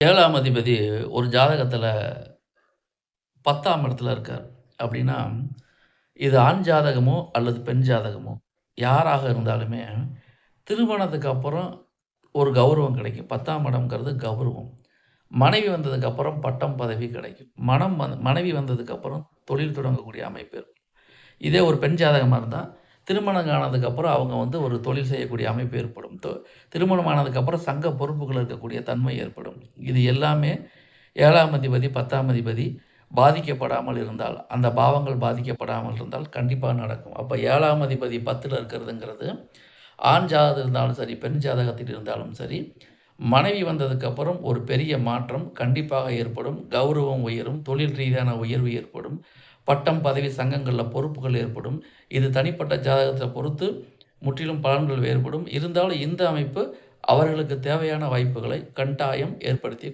7ஆம் அதிபதி ஒரு ஜாதகத்தில 10ஆம் இடத்துல இருக்கார். அப்படின்னா, இது ஆண் ஜாதகமோ அல்லது பெண் ஜாதகமோ, யாராக இருந்தாலுமே திருமணத்துக்கு அப்புறம் ஒரு கௌரவம் கிடைக்கும். 10ஆம் இடம்ங்கிறது கௌரவம். மனைவி வந்ததுக்கு அப்புறம் பட்டம், பதவி கிடைக்கும். மனைவி வந்ததுக்கு அப்புறம் தொழில் தொடங்கக்கூடிய அமைப்பு இருக்கும். இதே ஒரு பெண் ஜாதகமா இருந்தா, திருமணம் ஆனதுக்கு அப்புறம் அவங்க வந்து ஒரு தொழில் செய்யக்கூடிய அமைப்பு ஏற்படும். திருமணம் ஆனதுக்கு அப்புறம் சங்க பொறுப்புகள் இருக்கக்கூடிய தன்மை ஏற்படும். இது எல்லாமே 7ஆம் அதிபதி, 10ஆம் அதிபதி பாதிக்கப்படாமல் இருந்தால், அந்த பாவங்கள் பாதிக்கப்படாமல் இருந்தால் கண்டிப்பா நடக்கும். அப்ப 7ஆம் அதிபதி 10ல இருக்கிறதுங்கிறது, ஆண் ஜாதகத்தில் இருந்தாலும் சரி, பெண் ஜாதகத்தில் இருந்தாலும் சரி, மனைவி வந்ததுக்கப்புறம் ஒரு பெரிய மாற்றம் கண்டிப்பாக ஏற்படும். கௌரவம் உயரும், தொழில் ரீதியான உயர்வு ஏற்படும், பட்டம், பதவி, சங்கங்கள்ல பொறுப்புகள் ஏற்படும். இது தனிப்பட்ட ஜாதகத்த பொறுத்து முற்றிலும் பலன்கள் வேறுபடும். இருந்தாலும் இந்த அமைப்பு அவர்களுக்கு தேவையான வாய்ப்புகளை கட்டாயம் ஏற்படுத்தி